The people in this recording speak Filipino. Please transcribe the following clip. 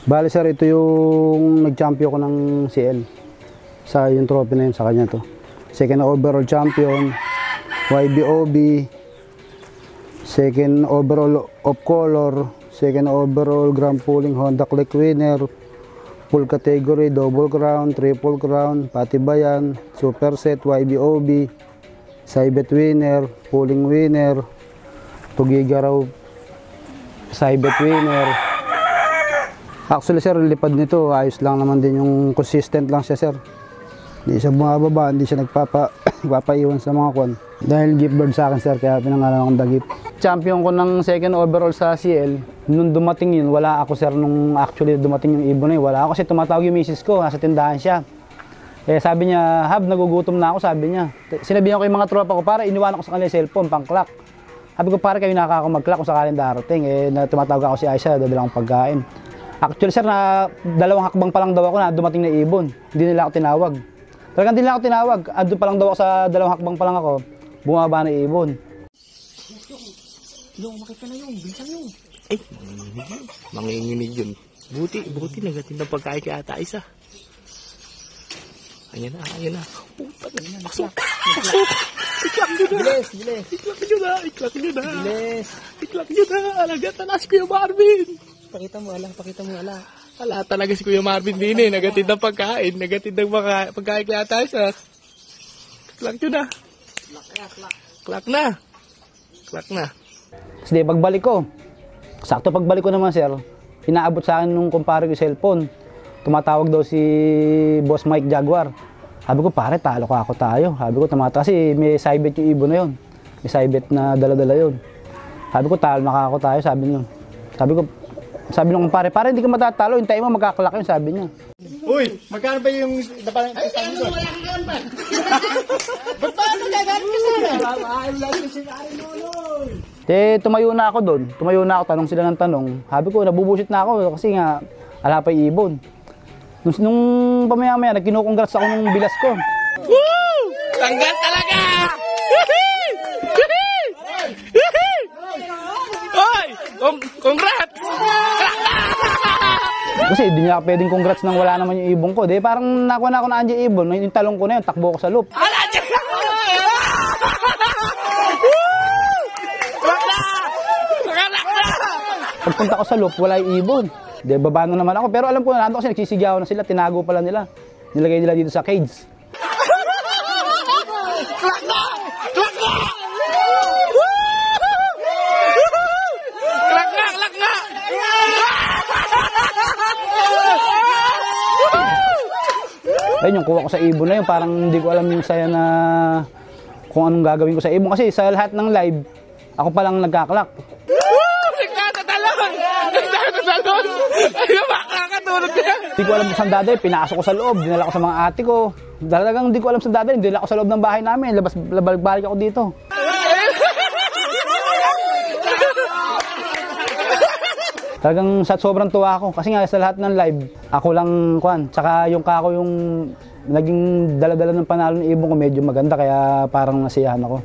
Bale sir, ito yung nag-champion ko ng CL. Sa yung trophy na yun, sa kanya to. Second overall champion, YBOB, second overall of color, second overall Grand Pulling Honda Click winner, full category, double crown, triple crown, patibayan, super set, YBOB, Saibet winner, pulling winner, Tugigaraw, Saibet winner. Actually sir, lipad nito, ayos lang naman din, yung consistent lang siya sir. Hindi siya bumababa, hindi siya nagpapaiwan sa mga kwan. Dahil gift bird sa akin sir, kaya pinangalan akong Dagip. Champion ko ng second overall sa CL. Nung dumating yun, wala ako sir, nung actually dumating yung ibon na yun, wala ako kasi tumatawag yung misis ko, nasa tindahan siya. Eh sabi niya, Hab, nagugutom na ako, sabi niya. Sinabihan ko yung mga tropa ko, para iniwan ko sa kanila yung cellphone, pang-clock. Sabi ko, para kayo nakaka mag-clock kung sakaling darating. Eh, tumatawag ako si Aisha, dadala akong pagkain. Actually sir, na dalawang hakbang pa lang daw ako na dumating na ibon. Hindi nila ako tinawag. Talagang hindi nila ako tinawag. Ando pa lang daw ako sa dalawang hakbang pa lang ako. Bumaba na ibon. Yung makita na yung, bilisan yung. Eh, manginginig yun. Buti nagating ng pagkain kay Ata Isa. Ayan na. Puta na, pasok. Iklak nyo na. Bilis. Iklak nyo na. Bilis. Iklak nyo na. Alaga, talas ko yung Marvin. Pakita mo, ala. Ala talaga si Kuya Marvin din eh. Nagatid ng pagkain. Nagatid ng pagkain kay Ata Isa. Iklak nyo na. Klak na. Kasi pagbalik ko, sakto pagbalik ko naman sir, inaabot sa akin nung kumpare ko yung cellphone. Tumatawag daw si Boss Mike Jaguar. Sabi ko, pare, talo ka ako tayo. Sabi ko, kasi may Saibet yung ibon na yun. May Saibet na dala-dala yun. Sabi ko, talo na ako tayo, sabi niya. Sabi nung kumpare, pare, hindi ka matatalo, hintayin mo, magkakalak yun, sabi niya. Uy, magkano ba yung napalang testang mo? Wala kang gano'n ba? Ba't ba nagagamit ka sana? Ay, wala kang sinari mo, Tumayo na ako doon. Tanong sila ng tanong. Sabi ko, nabubusit na ako kasi nga, ala pa yung ibon. Nung pamaya-maya, nagkinukongrats ako nung bilas ko. Woo! Tanggal talaga! Hoy! Congrats! Kasi di niya pwedeng congrats nang wala naman yung ibon ko. Parang nakuha na ako na andiyan ibon. Yung talong ko na yun, takbo ko sa loop. Pagpunta ko sa loop, wala yung ibon. Baba na naman ako. Pero alam ko na nandun kasi nagsisigaw na sila. Tinago pala nila. Nilagay nila dito sa cage. Klak na! Ayun, yung kuha ko sa ibon na yun, parang hindi ko alam yung saya na kung anong gagawin ko sa ibon. Kasi sa lahat ng live, ako palang nagkaklak. Nagkatatalon! Ayun, makakatulog na! Hindi ko alam saan dadalhin, pinasok ko sa loob, dinala ko sa mga ate ko. Talagang hindi ko alam saan dadalhin, dinala ko sa loob ng bahay namin, balik ako dito. Talagang sobrang tuwa ako kasi nga sa lahat ng live, ako lang tsaka yung kako yung naging dala-dala ng panalo ng ibon ko medyo maganda kaya parang nasiyahan ako.